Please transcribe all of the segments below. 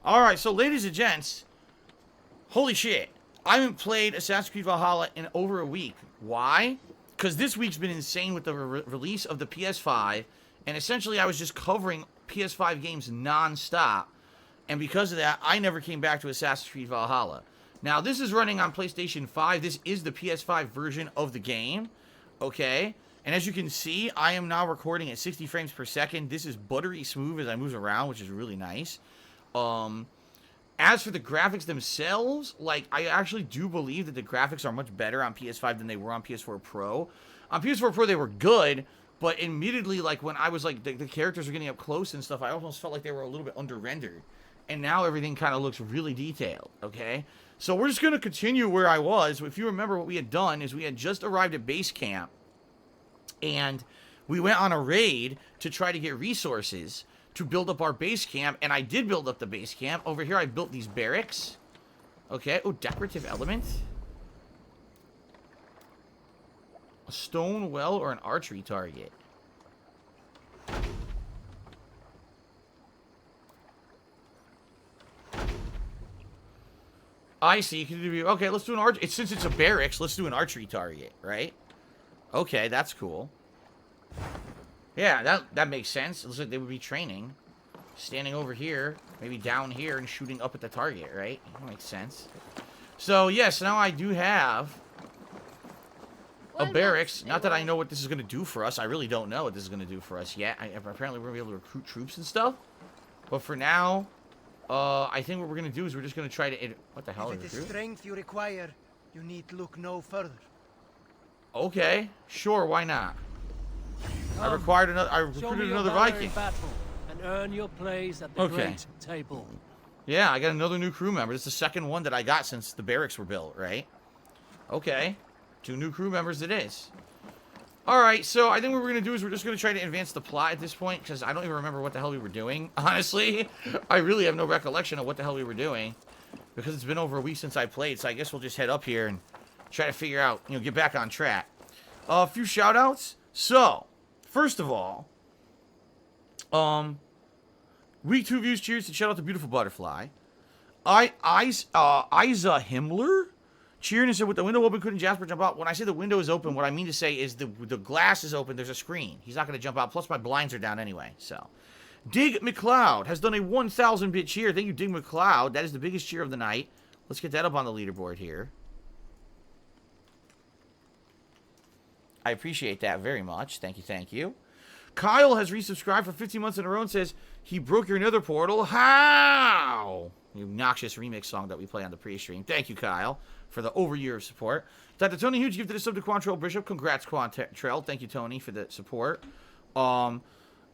Alright, so ladies and gents, holy shit. I haven't played Assassin's Creed Valhalla in over a week. Why? Because this week's been insane with the release of the PS5, and essentially I was just covering PS5 games non-stop, and because of that, I never came back to Assassin's Creed Valhalla. Now, this is running on PlayStation 5. This is the PS5 version of the game, okay? And as you can see, I am now recording at 60 frames per second. This is buttery smooth as I move around, which is really nice. As for the graphics themselves, like, I actually do believe that the graphics are much better on PS5 than they were on PS4 Pro. On PS4 Pro, they were good, but admittedly, like, when I was, like, the characters were getting up close and stuff, I almost felt like they were a little bit under-rendered. And now everything kind of looks really detailed, okay? So we're just going to continue where I was. If you remember, what we had done is we had just arrived at base camp, and we went on a raid to try to get resources to build up our base camp, and I did build up the base camp. Over here, I built these barracks. Okay. Oh, decorative element. A stone well or an archery target. I see. Okay, let's do an archery. Since it's a barracks, let's do an archery target, right? Okay, that's cool. Yeah, that makes sense. It looks like they would be training. Standing over here, maybe down here, and shooting up at the target, right? That makes sense. So, yes, now I do have a barracks. Not that I know what this is going to do for us. I really don't know what this is going to do for us yet. Apparently, we're going to be able to recruit troops and stuff. But for now, I think what we're going to do is we're just going to try to... What the hell is it? If it is strength you require, you need look no further. Okay, sure, why not? I recruited another Viking. And earn your place at the great table. Yeah, I got another new crew member. This is the second one that I got since the barracks were built, right? Okay. 2 new crew members it is. Alright, so I think what we're going to do is we're just going to try to advance the plot at this point, because I don't even remember what the hell we were doing, honestly. I really have no recollection of what the hell we were doing, because it's been over a week since I played, so I guess we'll just head up here and try to figure out, get back on track. A few shout-outs. So, first of all, week 2 views, cheers, and shout out to Beautiful Butterfly. Isa Himmler cheered and said, with the window open, couldn't Jasper jump out? When I say the window is open, what I mean to say is the glass is open, there's a screen. He's not going to jump out, plus my blinds are down anyway, so. Dig McLeod has done a 1,000-bit cheer. Thank you, Dig McLeod. That is the biggest cheer of the night. Let's get that up on the leaderboard here. I appreciate that very much. Thank you, thank you. Kyle has resubscribed for 15 months in a row and says, he broke your nether portal. How? The obnoxious remix song that we play on the pre-stream. Thank you, Kyle, for the over year of support. Dr. Tony Huge gifted a sub to Quantrell Bishop. Congrats, Quantrell. Thank you, Tony, for the support. Issa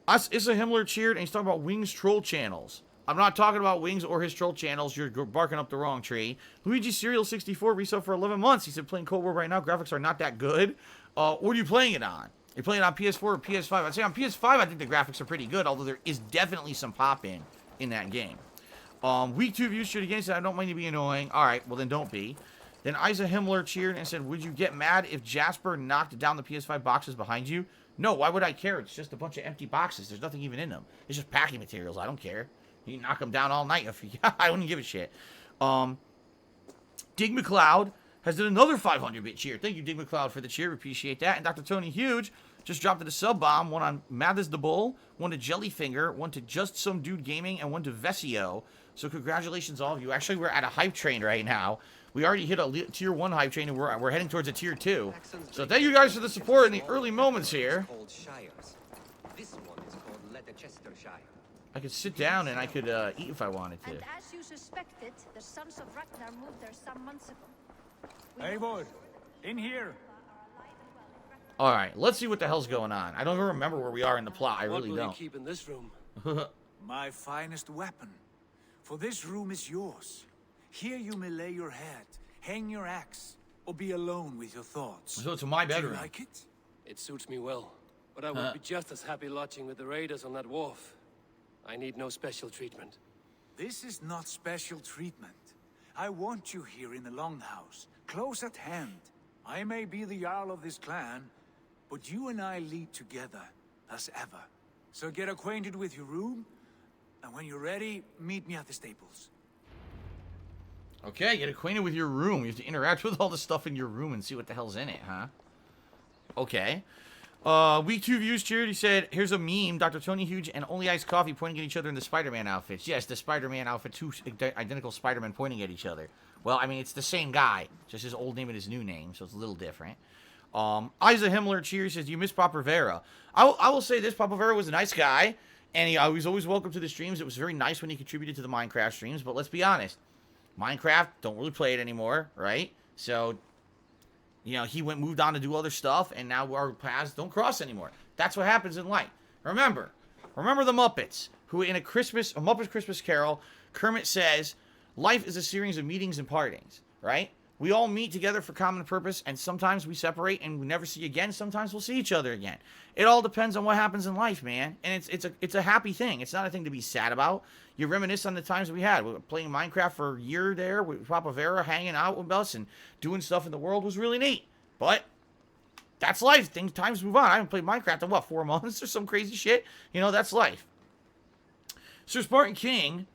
Himmler cheered, and he's talking about Wings troll channels. I'm not talking about Wings or his troll channels. You're barking up the wrong tree. Luigi Serial 64 resub for 11 months. He said, playing Cold War right now. Graphics are not that good. What are you playing it on? You're playing it on PS4 or PS5? I'd say on PS5, I think the graphics are pretty good, although there is definitely some pop-in that game. Week 2 views should again said, I don't mind you being annoying. Alright, well then don't be. Then Isa Himmler cheered and said, would you get mad if Jasper knocked down the PS5 boxes behind you? No, why would I care? It's just a bunch of empty boxes. There's nothing even in them. It's just packing materials. I don't care. You can knock them down all night. I wouldn't give a shit. Dig McLeod has done another 500-bit cheer. Thank you, Dig McLeod, for the cheer. Appreciate that. And Dr. Tony Huge just dropped a sub bomb. One on Mathis the Bull, one to Jellyfinger, one to Just Some Dude Gaming, and one to Vesio. So congratulations, all of you. Actually, we're at a hype train right now. We already hit a tier 1 hype train, and we're heading towards a tier 2. So thank you guys for the support in the early moments here. I could sit down and I could eat if I wanted to. And as you suspected, the sons of Ragnar moved there some months ago. Eivor, in here. Alright, let's see what the hell's going on. I don't even remember where we are in the plot. I really don't. What will you keep in this room? My finest weapon. For this room is yours. Here you may lay your head, hang your axe, or be alone with your thoughts. So it's my bedroom. Do you like it? It suits me well, but I would be just as happy lodging with the raiders on that wharf. I need no special treatment. This is not special treatment. I want you here in the Longhouse, close at hand. I may be the Jarl of this clan, but you and I lead together, as ever. So get acquainted with your room, And when you're ready, meet me at the stables. Okay, get acquainted with your room. You have to interact with all the stuff in your room and see what the hell's in it, huh? Okay. Week 2 views, Charity said, here's a meme, Dr. Tony Huge and Only Iced Coffee pointing at each other in the Spider-Man outfits. Yes, the Spider-Man outfit, 2 identical Spider-Men pointing at each other. Well, I mean, it's the same guy, just his old name and his new name, so it's a little different. Isa Himmler Cheers says, do you miss Papa Vera? I will say this, Papa Vera was a nice guy, and he was always welcome to the streams. It was very nice when he contributed to the Minecraft streams, but let's be honest. Minecraft, don't really play it anymore, right? So, you know, he moved on to do other stuff, and now our paths don't cross anymore. That's what happens in life. Remember the Muppets, who in a Muppet Christmas Carol, Kermit says, life is a series of meetings and partings, right? We all meet together for common purpose, and sometimes we separate and we never see again. Sometimes we'll see each other again. It all depends on what happens in life, man. And it's a happy thing. It's not a thing to be sad about. You reminisce on the times we had. We were playing Minecraft for a year there with Papa Vera, hanging out with us and doing stuff in the world was really neat. But that's life. Times move on. I haven't played Minecraft in, 4 months or some crazy shit? You know, that's life. Sir Spartan King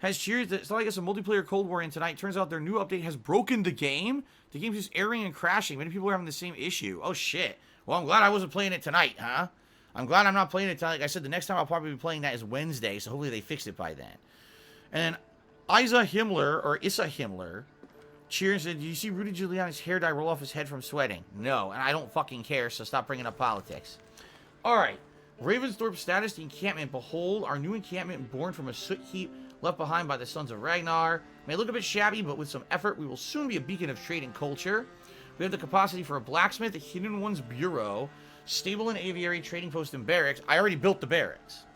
has cheered that it's not like it's a multiplayer Cold War in tonight. Turns out their new update has broken the game. The game's just erring and crashing. Many people are having the same issue. Oh, shit. Well, I'm glad I wasn't playing it tonight, huh? I'm glad I'm not playing it tonight. Like I said, the next time I'll probably be playing that is Wednesday, so hopefully they fix it by then. And then Isa Himmler cheers and said, do you see Rudy Giuliani's hair dye roll off his head from sweating? No, and I don't fucking care, so stop bringing up politics. All right. Ravensthorpe status, the encampment. Behold, our new encampment born from a soot heap left behind by the sons of Ragnar. May look a bit shabby, but with some effort, we will soon be a beacon of trade and culture. We have the capacity for a blacksmith, a Hidden Ones bureau, stable and aviary, trading post, and barracks. I already built the barracks.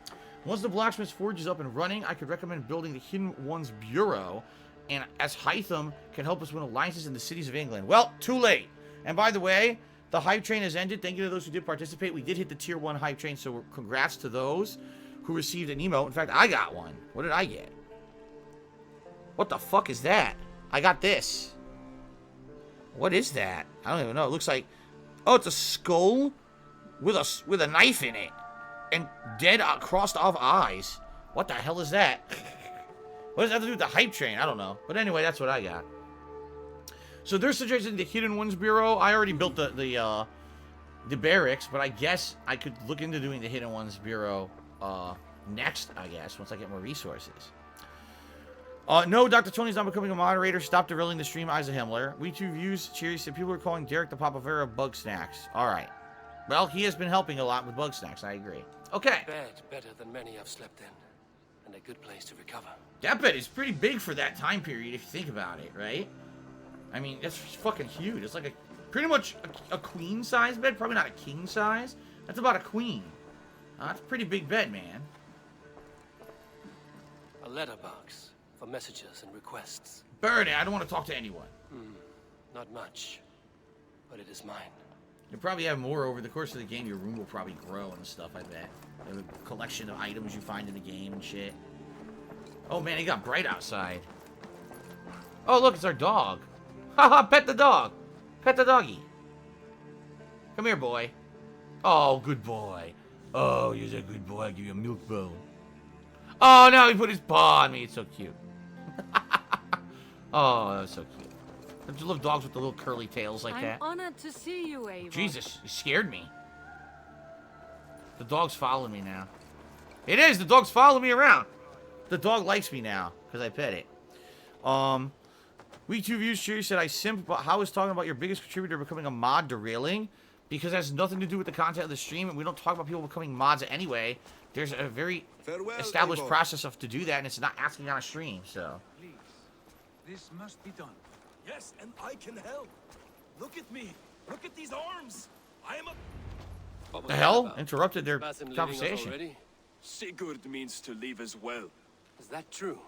Once the blacksmith's forge is up and running, I could recommend building the Hidden Ones bureau, and as Hytham can help us win alliances in the cities of England. Well, too late. And by the way, the hype train has ended. Thank you to those who did participate. We did hit the tier 1 hype train, so congrats to those who received an emote. In fact, I got one. What did I get? What the fuck is that? I got this. What is that? I don't even know. It looks like... Oh, it's a skull with a knife in it. And dead crossed off eyes. What the hell is that? What does that have to do with the hype train? I don't know. But anyway, that's what I got. So they're suggesting the Hidden Ones Bureau. I already built the barracks, but I guess I could look into doing the Hidden Ones Bureau next, I guess, once I get more resources. No, Dr. Tony's not becoming a moderator. Stop derailing the stream, Isa Himmler. We 2 views. Cheers. Said people are calling Derek the Papa Vera bug snacks. All right. Well, he has been helping a lot with bug snacks. I agree. Okay. Bed better than many I've slept in, and a good place to recover. That bed is pretty big for that time period, if you think about it, right? I mean, that's fucking huge. It's like pretty much a queen size bed. Probably not a king size. That's about a queen. That's a pretty big bed, man. A letterbox for messages and requests. Burn it. I don't want to talk to anyone. Not much, but it is mine. You'll probably have more over the course of the game. Your room will probably grow and stuff, I bet. The collection of items you find in the game and shit. Oh, man, it got bright outside. Oh, look, it's our dog. Haha, pet the dog. Pet the doggy. Come here, boy. Oh, good boy. Oh, you're a good boy. I'll give you a milk bone. Oh, no, he put his paw on me. It's so cute. Oh, that's so cute. Don't you love dogs with the little curly tails like that? I'm honored to see you, Ava. Jesus, you scared me. The dog's following me now. It is. The dog's following me around. The dog likes me now because I pet it. Week 2 views, Cheers said, I simp, but how is talking about your biggest contributor becoming a mod derailing? Because it has nothing to do with the content of the stream, and we don't talk about people becoming mods anyway. There's a very established process of to do that, and it's not asking on a stream, so. Please, this must be done. Yes, and I can help. Look at me. Look at these arms. I am a... What was The that hell? about? Interrupted their Basim leaving us conversation. already? Sigurd means to leave as well. Is that true?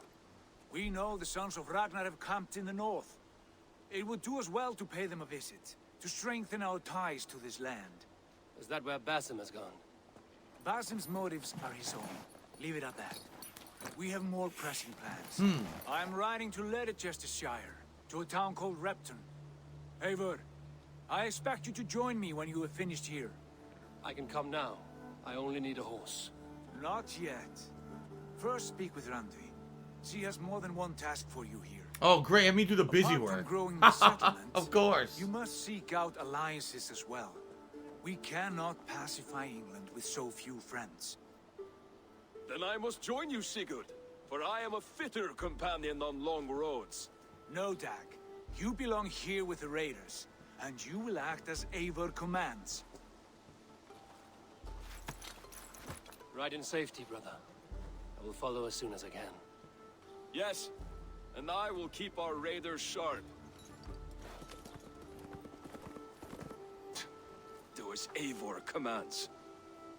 We know the sons of Ragnar have camped in the north. It would do us well to pay them a visit, to strengthen our ties to this land. Is that where Basim has gone? Basim's motives are his own. Leave it at that. We have more pressing plans. I'm riding to Leicestershire, to a town called Repton. Eivor, I expect you to join me when you have finished here. I can come now. I only need a horse. Not yet. First, speak with Randvi. She has more than one task for you here. Oh, great. Let me do the busy Apart from work. growing the settlement, Of course. you must seek out alliances as well. We cannot pacify England with so few friends. Then I must join you, Sigurd, for I am a fitter companion on long roads. No, Dag. You belong here with the raiders, and you will act as Eivor commands. Ride in safety, brother. I will follow as soon as I can. Yes, and I will keep our raiders sharp. Do as Eivor commands.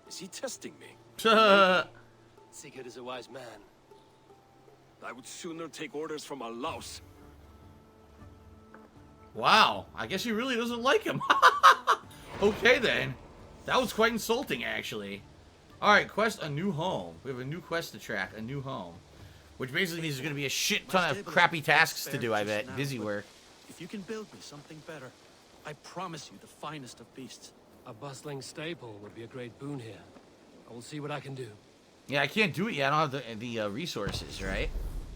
Is he testing me? Sigurd is a wise man. I would sooner take orders from a louse. Wow, I guess he really doesn't like him. Okay then. That was quite insulting, actually. Alright, quest a new home. We have a new quest to track, a new home. Which basically means there's going to be a shit ton of crappy tasks to do, I bet. Busy work. If you can build me something better, I promise you the finest of beasts. A bustling stable would be a great boon here. I will see what I can do. Yeah, I can't do it yet. I don't have the resources, right?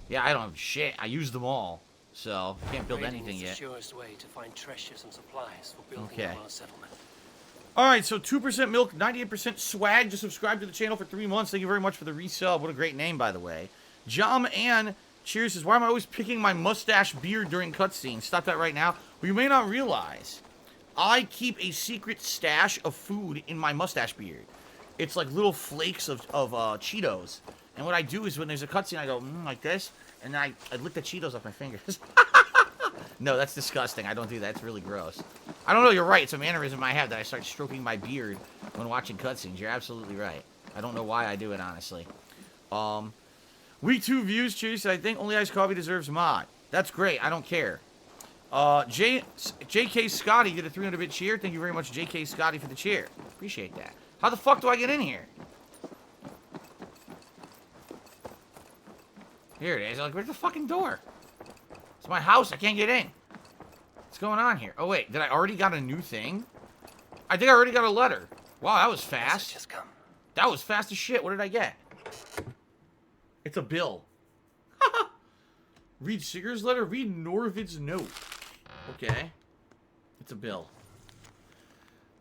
Yeah, I don't have shit. I used them all. So, can't build Raiding anything is yet. the surest way to find treasures and supplies for building Okay. our settlement. Alright, so 2% milk, 98% swag. Just subscribe to the channel for 3 months. Thank you very much for the resub. What a great name, by the way. Jom Ann Cheers says, why am I always picking my mustache beard during cutscenes? Stop that right now. Well, you may not realize, I keep a secret stash of food in my mustache beard. It's like little flakes of Cheetos. And what I do is when there's a cutscene, I go, like this, and then I lick the Cheetos off my fingers. No, that's disgusting. I don't do that. It's really gross. I don't know. You're right. It's a mannerism I have that I start stroking my beard when watching cutscenes. You're absolutely right. I don't know why I do it, honestly. Week 2 views, Cheers. I think Only Iced Coffee deserves mod. That's great. I don't care. JK Scotty did a 300-bit cheer. Thank you very much, JK Scotty, for the cheer. Appreciate that. How the fuck do I get in here? Here it is. Like, where's the fucking door? It's my house. I can't get in. What's going on here? Oh, wait. Did I already got a new thing? I think I already got a letter. Wow, that was fast. Just come. That was fast as shit. What did I get? It's a bill. Read Sigurd's letter. Read Norvid's note. Okay. It's a bill.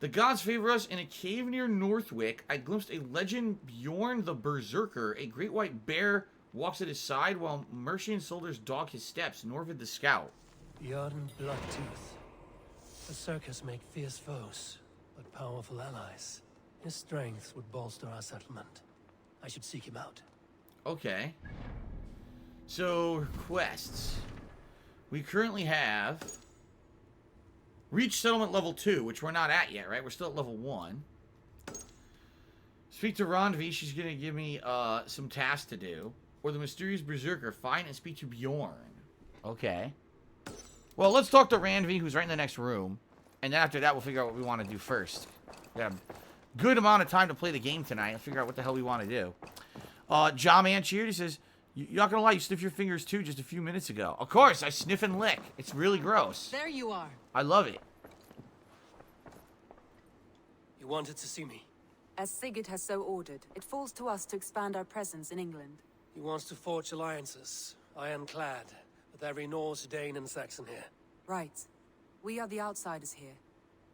The gods favor us. In a cave near Northwick, I glimpsed a legend Bjorn the Berserker. A great white bear walks at his side while Mercian soldiers dog his steps. Norvid the scout. Bjorn Bloodtooth. Berserkers make fierce foes, but powerful allies. His strength would bolster our settlement. I should seek him out. Okay. So, quests. We currently have reach settlement level 2, which we're not at yet, right? We're still at level 1. Speak to Randvi. She's going to give me some tasks to do. Or the mysterious berserker. Find and speak to Bjorn. Okay. Well, let's talk to Randvi, who's right in the next room. And then after that, we'll figure out what we want to do first. We have a good amount of time to play the game tonight and figure out what the hell we want to do. Jawman cheered. He says, you're not going to lie, you sniffed your fingers too just a few minutes ago. Of course, I sniff and lick. It's really gross. There you are. I love it. You wanted to see me? As Sigurd has so ordered, it falls to us to expand our presence in England. He wants to forge alliances, ironclad, with every Norse, Dane, and Saxon here. Right. We are the outsiders here.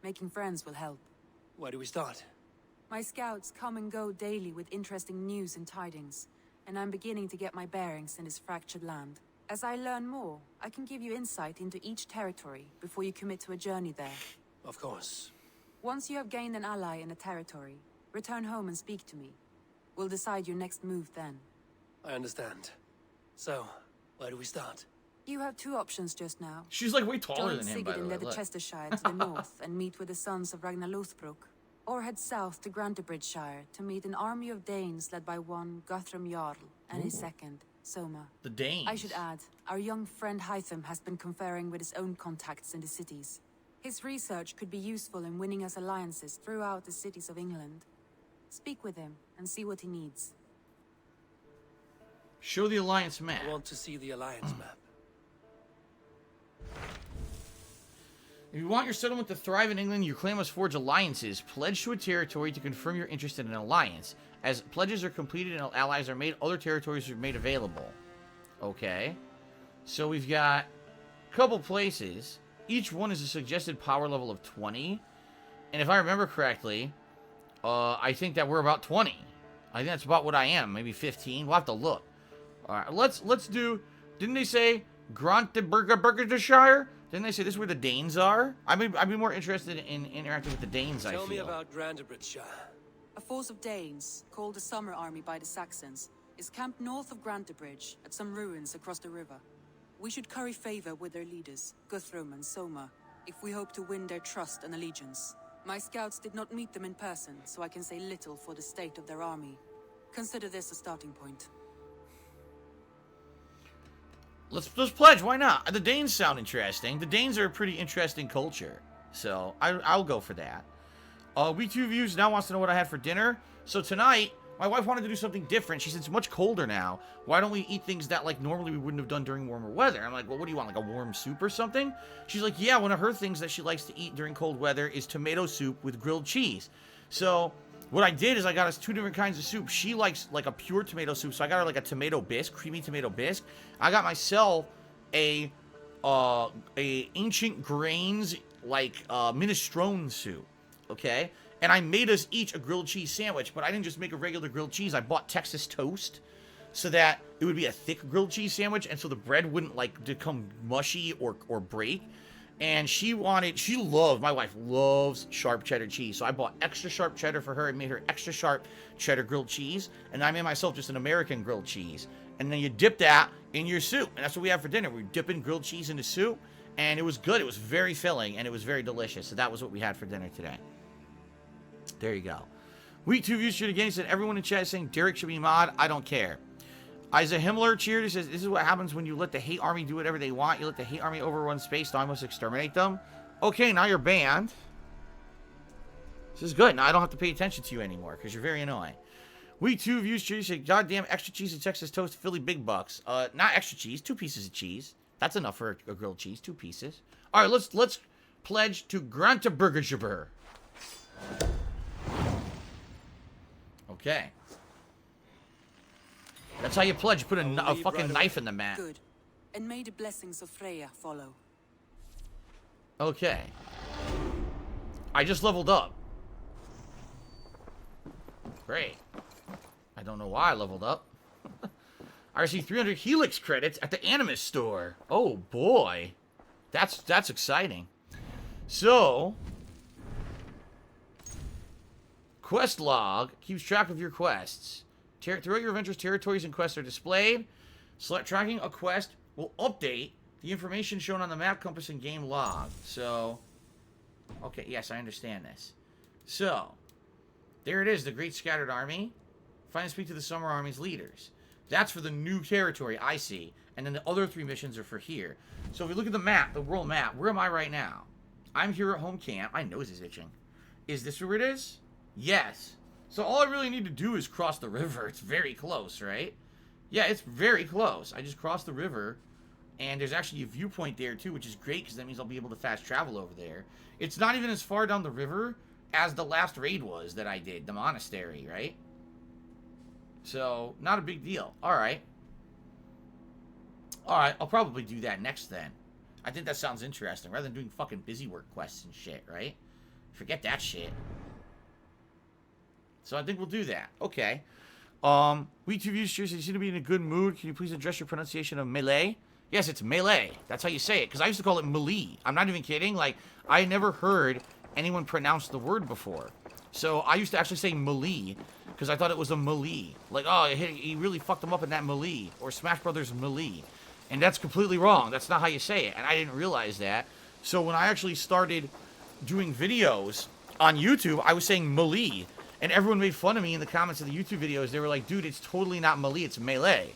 Making friends will help. Where do we start? My scouts come and go daily with interesting news and tidings, and I'm beginning to get my bearings in this fractured land. As I learn more, I can give you insight into each territory before you commit to a journey there. Of course. Once you have gained an ally in a territory, return home and speak to me. We'll decide your next move then. I understand. So, where do we start? You have two options just now. She's like way taller Join than him, Sigurd by the in way. Look. Leicestershire to the north and meet with the sons of Ragnar Lothbrok. Or head south to Grantebridgeshire to meet an army of Danes led by one Guthrum Jarl and his second, Soma. The Danes. I should add, our young friend Hytham has been conferring with his own contacts in the cities. His research could be useful in winning us alliances throughout the cities of England. Speak with him and see what he needs. Show the alliance map. I want to see the alliance map. If you want your settlement to thrive in England, your clan must forge alliances. Pledge to a territory to confirm your interest in an alliance. As pledges are completed and allies are made, other territories are made available. Okay. So we've got a couple places. Each one is a suggested power level of 20. And if I remember correctly, I think that we're about 20. I think that's about what I am. Maybe 15. We'll have to look. All right, let's do... Didn't they say Grantebürgershire? Didn't they say this is where the Danes are? I'd be more interested in interacting with the Danes, I feel. Tell me about Grantebridgeshire. A force of Danes, called the Summer Army by the Saxons, is camped north of Grantebridge at some ruins across the river. We should curry favor with their leaders, Guthrum and Soma, if we hope to win their trust and allegiance. My scouts did not meet them in person, so I can say little for the state of their army. Consider this a starting point. Let's pledge. Why not? The Danes sound interesting. The Danes are a pretty interesting culture, so I'll go for that. Week 2 views now wants to know what I had for dinner. So tonight, my wife wanted to do something different. She said it's much colder now. Why don't we eat things that like normally we wouldn't have done during warmer weather? I'm like, well, what do you want, like a warm soup or something? She's like, yeah, one of her things that she likes to eat during cold weather is tomato soup with grilled cheese. So what I did is I got us 2 different kinds of soup. She likes like a pure tomato soup, so I got her like a tomato bisque, creamy tomato bisque. I got myself a ancient grains like minestrone soup. Okay, and I made us each a grilled cheese sandwich, but I didn't just make a regular grilled cheese. I bought Texas toast so that it would be a thick grilled cheese sandwich, and so the bread wouldn't like become mushy or break. And my wife loves sharp cheddar cheese, so I bought extra sharp cheddar for her and made her extra sharp cheddar grilled cheese, and I made myself just an American grilled cheese. And then you dip that in your soup, and that's what we have for dinner. We're dipping grilled cheese into soup, and it was good. It was very filling, and it was very delicious. So that was what we had for dinner today. There you go. Week 2 views should again said everyone in chat is saying Derek should be mod. I don't care. Isa Himmler cheered. He says this is what happens when you let the hate army do whatever they want. You let the hate army overrun space, so I must exterminate them. Okay, now you're banned. This is good. Now I don't have to pay attention to you anymore because you're very annoying. Week 2 views should say goddamn extra cheese and Texas toast Philly big bucks. Not extra cheese. 2 pieces of cheese. That's enough for a grilled cheese. 2 pieces. All right, let's pledge to Grantebürgershire. Okay. That's how you pledge. You put a fucking knife in the mat. Good. And may the blessings of Freya follow. Okay. I just leveled up. Great. I don't know why I leveled up. I received 300 Helix credits at the Animus store. Oh boy. That's exciting. So, quest log keeps track of your quests. Throughout your adventures, territories and quests are displayed. Select tracking a quest will update the information shown on the map, compass, and game log. So, okay, yes, I understand this. So, there it is, the Great Scattered Army. Find and speak to the Summer Army's leaders. That's for the new territory, I see. And then the other 3 missions are for here. So if we look at the map, the world map, where am I right now? I'm here at home camp. My nose is itching. Is this where it is? Yes. So all I really need to do is cross the river. It's very close, right? Yeah, it's very close. I just crossed the river, and there's actually a viewpoint there, too, which is great, because that means I'll be able to fast travel over there. It's not even as far down the river as the last raid was that I did, the monastery, right? So, not a big deal. Alright. Alright, I'll probably do that next, then. I think that sounds interesting, rather than doing fucking busy work quests and shit, right? Forget that shit. So I think we'll do that. Okay. Week 2 views, you seem to be in a good mood. Can you please address your pronunciation of melee? Yes, it's melee. That's how you say it. Because I used to call it melee. I'm not even kidding. Like, I never heard anyone pronounce the word before. So I used to actually say melee. Because I thought it was a melee. Like, oh, he really fucked him up in that melee. Or Smash Brothers melee. And that's completely wrong. That's not how you say it. And I didn't realize that. So when I actually started doing videos on YouTube, I was saying melee. And everyone made fun of me in the comments of the YouTube videos. They were like, dude, it's totally not melee, it's melee.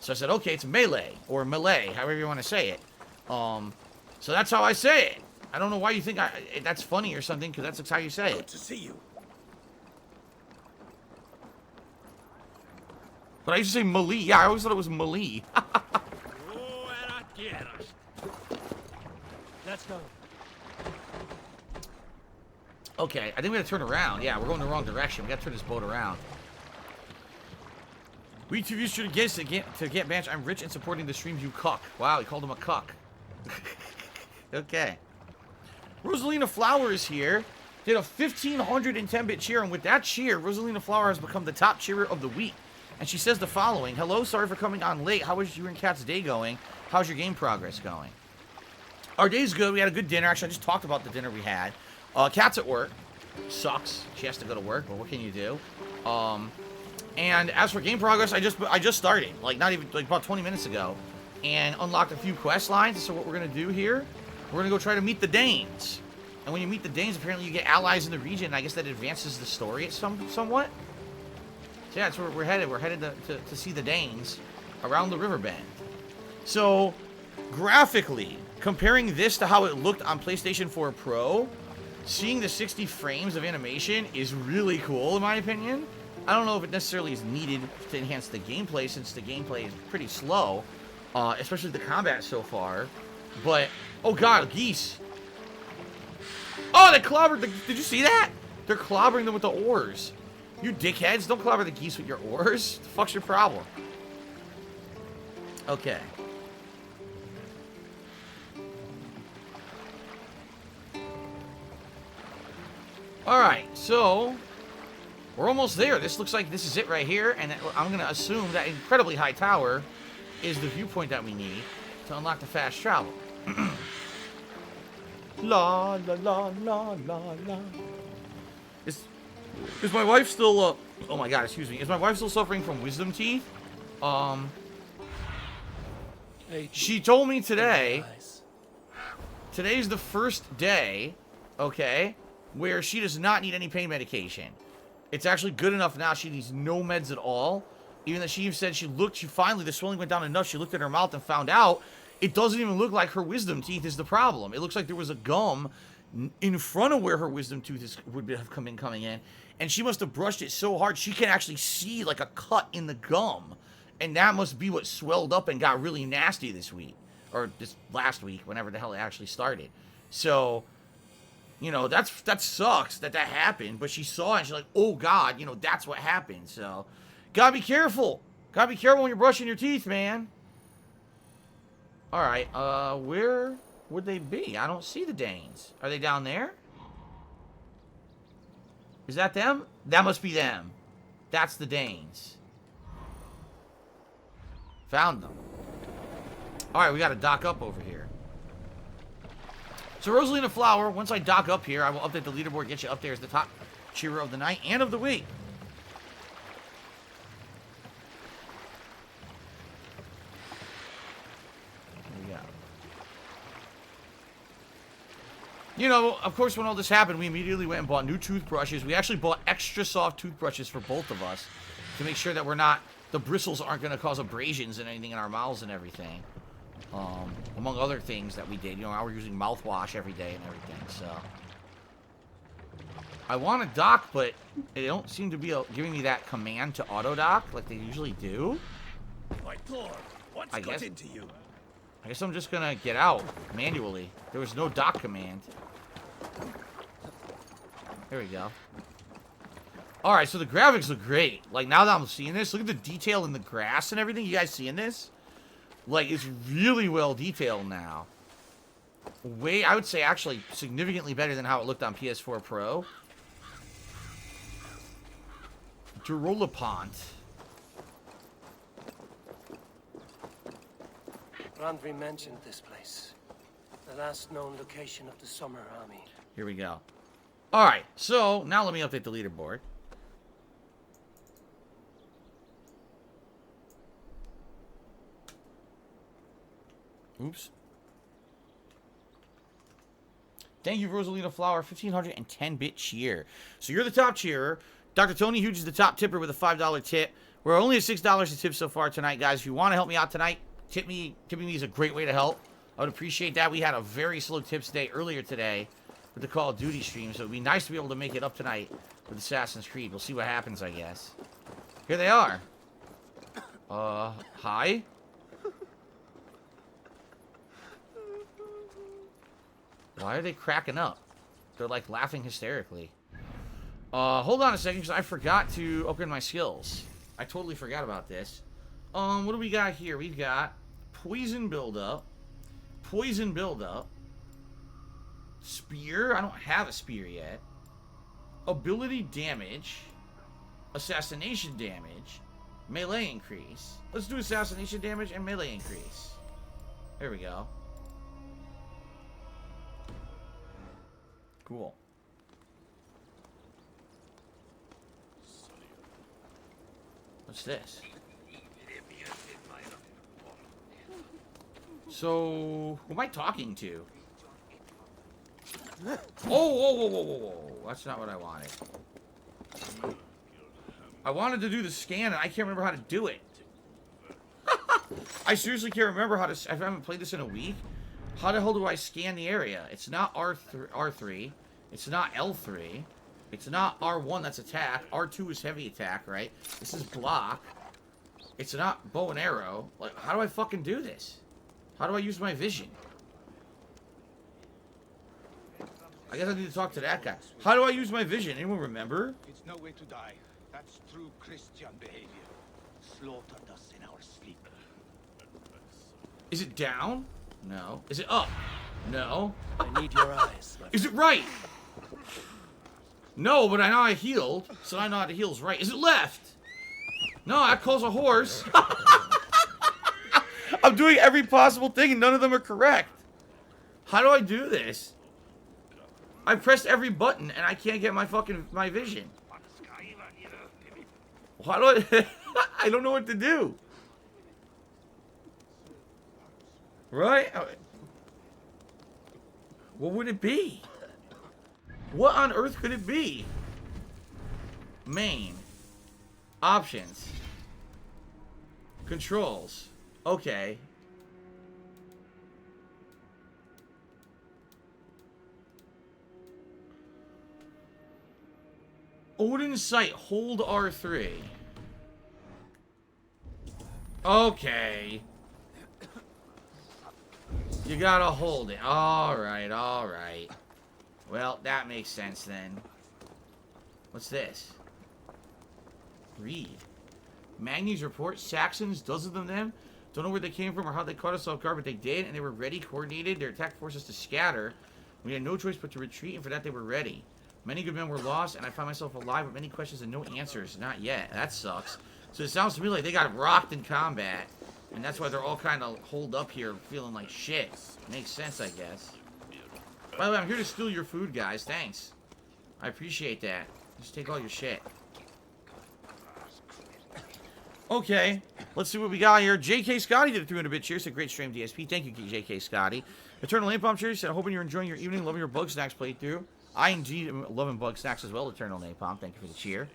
So I said, okay, it's melee, or melee, however you want to say it. So that's how I say it. I don't know why you think that's funny or something, because that's how you say it. Good to see you. But I used to say melee. Yeah, I always thought it was melee. Let's go. Okay, I think we gotta turn around. Yeah, we're going the wrong direction. We gotta turn this boat around. We two should get to get Banch. I'm rich and supporting the streams you cuck. Wow, he called him a cuck. Okay. Rosalina Flower is here. Did a 1,510-bit cheer, and with that cheer, Rosalina Flower has become the top cheerer of the week. And she says the following: hello, sorry for coming on late. How was you and Kat's day going? How's your game progress going? Our day's good. We had a good dinner. Actually, I just talked about the dinner we had. Kat's at work. Sucks. She has to go to work, but what can you do? And as for game progress, I just started, like not even like about 20 minutes ago, and unlocked a few quest lines. So what we're gonna do here, we're gonna go try to meet the Danes. And when you meet the Danes, apparently you get allies in the region. And I guess that advances the story somewhat. So yeah, that's where we're headed. We're headed to see the Danes around the river bend. So graphically, comparing this to how it looked on PlayStation 4 Pro, seeing the 60 frames of animation is really cool in my opinion. I don't know if it necessarily is needed to enhance the gameplay, since the gameplay is pretty slow, especially the combat so far. But, oh god, geese. Oh, they clobbered the... Did you see that? They're clobbering them with the oars. You dickheads, don't clobber the geese with your oars. The fuck's your problem? Okay. Alright, so... we're almost there. This looks like this is it right here, and I'm going to assume that incredibly high tower is the viewpoint that we need to unlock the fast travel. La la la la la la. Is my wife still oh my god, excuse me. Is my wife still suffering from wisdom teeth? She told me today. Today's the first day, okay, where she does not need any pain medication. It's actually good enough now. She needs no meds at all. Even though she said she finally, the swelling went down enough. She looked at her mouth and found out it doesn't even look like her wisdom teeth is the problem. It looks like there was a gum in front of where her wisdom tooth would have coming in. And she must have brushed it so hard she can actually see like a cut in the gum. And that must be what swelled up and got really nasty this week. Or this last week, whenever the hell it actually started. So... you know, that sucks that happened, but she saw it and she's like, oh god, you know, that's what happened. So, gotta be careful. Gotta be careful when you're brushing your teeth, man. Alright, where would they be? I don't see the Danes. Are they down there? Is that them? That must be them. That's the Danes. Found them. Alright, we gotta dock up over here. So Rosalina Flower, once I dock up here, I will update the leaderboard, get you up there as the top cheerer of the night and of the week. There we go. You know, of course, when all this happened, we immediately went and bought new toothbrushes. We actually bought extra soft toothbrushes for both of us to make sure that we're not, the bristles aren't going to cause abrasions and anything in our mouths and everything. Among other things that we did. You know, now we're using mouthwash every day and everything, so. I want to dock, but they don't seem to be giving me that command to auto-dock like they usually do. My Lord, what's got into you? I guess I'm just gonna get out manually. There was no dock command. There we go. Alright, so the graphics look great. Like, now that I'm seeing this, look at the detail in the grass and everything. You guys seeing this? Like, it's really well detailed now. I would say, actually, significantly better than how it looked on PS4 Pro. Durolopont. Randvi mentioned this place. The last known location of the Summer Army. Here we go. Alright, so, now let me update the leaderboard. Oops. Thank you, Rosalina Flower, 1,510-bit cheer. So you're the top cheerer. Dr. Tony Huge is the top tipper with a $5 tip. We're only at $6 to tip so far tonight, guys. If you want to help me out tonight, tipping me is a great way to help. I would appreciate that. We had a very slow tips day earlier today with the Call of Duty stream, so it would be nice to be able to make it up tonight with Assassin's Creed. We'll see what happens, I guess. Here they are. Hi? Why are they cracking up? They're like laughing hysterically. Hold on a second, because I forgot to open my skills. I totally forgot about this. What do we got here? We've got poison buildup. Poison buildup. Spear. I don't have a spear yet. Ability damage. Assassination damage. Melee increase. Let's do assassination damage and melee increase. There we go. Cool. What's this? So, who am I talking to? Oh, whoa, whoa, whoa, whoa, whoa. That's not what I wanted. I wanted to do the scan, and I can't remember how to do it. I seriously can't remember how to... I haven't played this in a week. How the hell do I scan the area? It's not R3. It's not L3. It's not R1, that's attack. R2 is heavy attack, right? This is block. It's not bow and arrow. Like, how do I fucking do this? How do I use my vision? I guess I need to talk to that guy. How do I use my vision? Anyone remember? It's no way to die. That's true Christian behavior. Slaughtered us in our sleep. Is it down? No. Is it up? No. I need your eyes. Is it right? No, but I know I healed, so I know how to heal's right. Is it left? No, that calls a horse. I'm doing every possible thing and none of them are correct. How do I do this? I pressed every button and I can't get my vision. How do I... I don't know what to do. Right? What would it be? What on earth could it be? Main. Options. Controls. Okay. Odin's Sight. Hold R3. Okay. You gotta hold it. Alright, alright. Well, that makes sense then. What's this? Read. Magni's report. Saxons, dozens of them. Don't know where they came from or how they caught us off guard, but they did, and they were ready, coordinated. Their attack forced us to scatter. We had no choice but to retreat, and for that they were ready. Many good men were lost, and I found myself alive with many questions and no answers. Not yet. That sucks. So it sounds to me like they got rocked in combat, and that's why they're all kind of holed up here, feeling like shit. Makes sense, I guess. By the way, I'm here to steal your food, guys. Thanks. I appreciate that. Just take all your shit. Okay, let's see what we got here. JK Scotty did a 300-bit cheers. Said, great stream, DSP. Thank you, JK Scotty. Eternal Napalm cheers. Said, hoping you're enjoying your evening. Loving your Bug Snacks playthrough. I indeed am loving Bug Snacks as well, Eternal Napalm. Thank you for the cheer.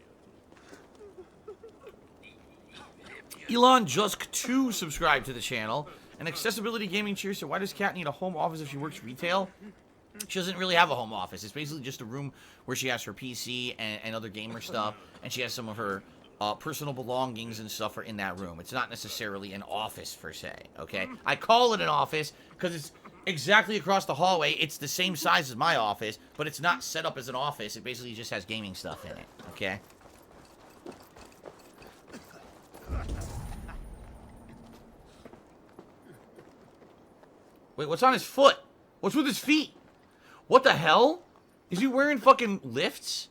Elon Jusk 2 subscribed to the channel. And Accessibility Gaming cheers. Said, why does Kat need a home office if she works retail? She doesn't really have a home office. It's basically just a room where she has her PC and other gamer stuff. And she has some of her personal belongings and stuff are in that room. It's not necessarily an office, per se, okay? I call it an office because it's exactly across the hallway. It's the same size as my office, but it's not set up as an office. It basically just has gaming stuff in it, okay? Wait, what's on his foot? What's with his feet? What the hell? Is he wearing fucking lifts?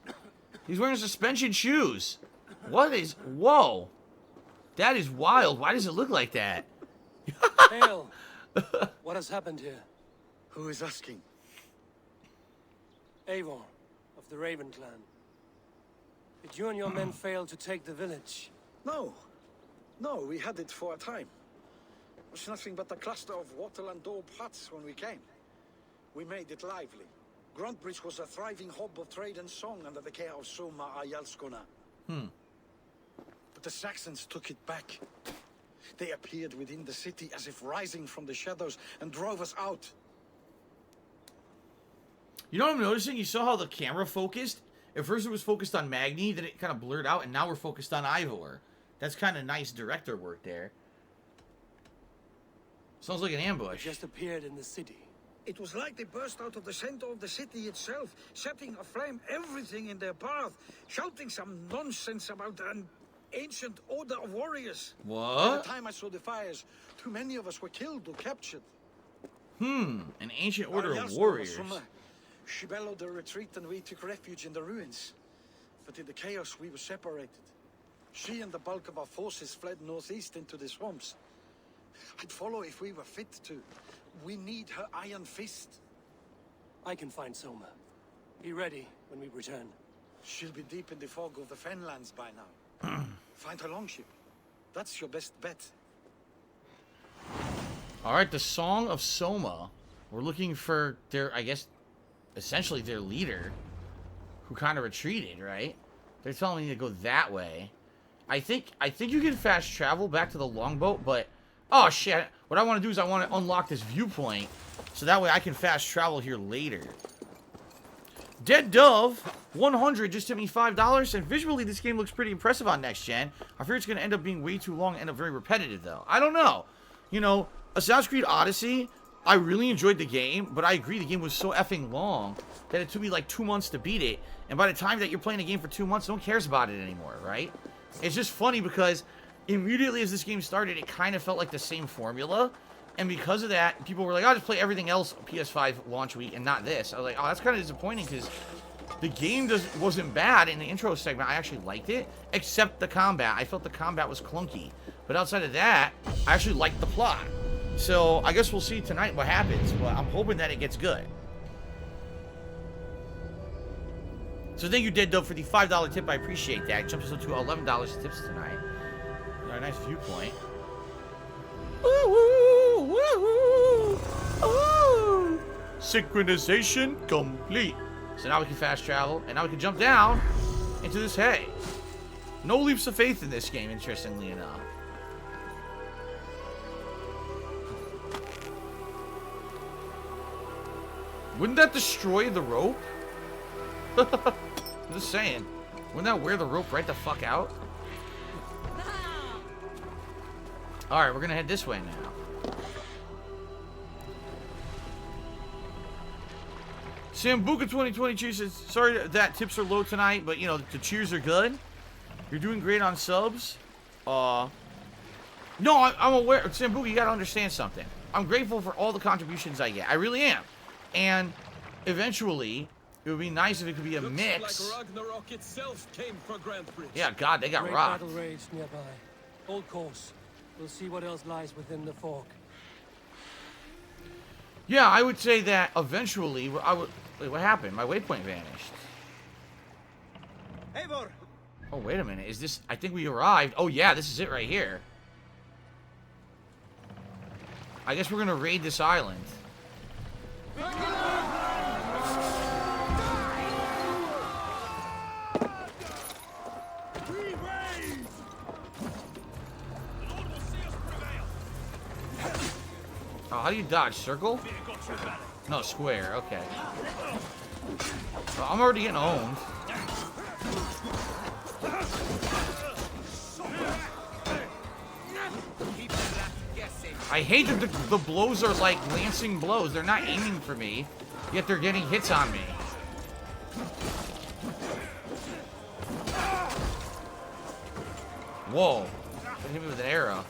He's wearing suspension shoes. What is... Whoa. That is wild. Why does it look like that? Hail. What has happened here? Who is asking? Eivor, of the Raven clan. Did you and your men fail to take the village? No. No, we had it for a time. It was nothing but a cluster of wattle and daub huts when we came. We made it lively. Gruntbridge was a thriving hub of trade and song under the care of Soma Ayalskona. But the Saxons took it back. They appeared within the city as if rising from the shadows and drove us out. You know what I'm noticing? You saw how the camera focused? At first it was focused on Magni, then it kind of blurred out, and now we're focused on Eivor. That's kind of nice director work there. Sounds like an ambush. It just appeared in the city. It was like they burst out of the center of the city itself, setting aflame everything in their path, shouting some nonsense about an ancient order of warriors. By What? the time I saw the fires, too many of us were killed or captured. An ancient order of Alyosha was warriors. from she bellowed a retreat and we took refuge in the ruins. But in the chaos we were separated. She and the bulk of our forces fled northeast into the swamps. I'd follow if we were fit to. We need her iron fist. I can find Soma. Be ready when we return. She'll be deep in the fog of the Fenlands by now. Find her longship. That's your best bet. Alright, the Song of Soma. We're looking for their, I guess, essentially their leader, who kind of retreated, right? They're telling me to go that way. I think you can fast travel back to the longboat, but oh shit! What I want to do is I want to unlock this viewpoint, so that way I can fast travel here later. Dead Dove 100 just tipped me $5, and visually this game looks pretty impressive on next gen. I fear it's going to end up being way too long and end up very repetitive though. I don't know. You know, Assassin's Creed Odyssey, I really enjoyed the game, but I agree the game was so effing long that it took me like 2 months to beat it. And by the time that you're playing a game for 2 months, no one cares about it anymore, right? It's just funny because immediately as this game started, it kind of felt like the same formula. And because of that, people were like, I'll just play everything else PS5 launch week and not this. I was like, oh, that's kind of disappointing because the game wasn't bad in the intro segment. I actually liked it, except the combat. I felt the combat was clunky. But outside of that, I actually liked the plot. So I guess we'll see tonight what happens. But I'm hoping that it gets good. So thank you, Dead Dove, for the $5 tip. I appreciate that. It jumps us up to $11 tips tonight. Got a nice viewpoint. Woo-hoo! Woo-hoo! Ooh! Synchronization complete. So now we can fast travel, and now we can jump down into this hay. No leaps of faith in this game, interestingly enough. Wouldn't that destroy the rope? I'm just saying. Wouldn't that wear the rope right the fuck out? Alright, we're gonna head this way now. Sambuca 2022 says, sorry that tips are low tonight, but you know, the cheers are good. You're doing great on subs. No, I'm aware. Sambuca, you gotta understand something. I'm grateful for all the contributions I get. I really am. And eventually, it would be nice if it could be a mix. Like Ragnarok itself came for Grand Bridge. Yeah, God, they got Great rocked. battle rage nearby. Hold course. We'll see what else lies within the fork. Yeah, I would say that eventually, I would. Wait, what happened? My waypoint vanished. Eivor! Oh, wait a minute. Is this? I think we arrived. Oh, yeah, this is it right here. I guess we're gonna raid this island. Oh, how do you dodge? Circle? No, square. Okay. Well, I'm already getting owned. I hate that the blows are like lancing blows. They're not aiming for me, yet they're getting hits on me. Whoa. They hit me with an arrow.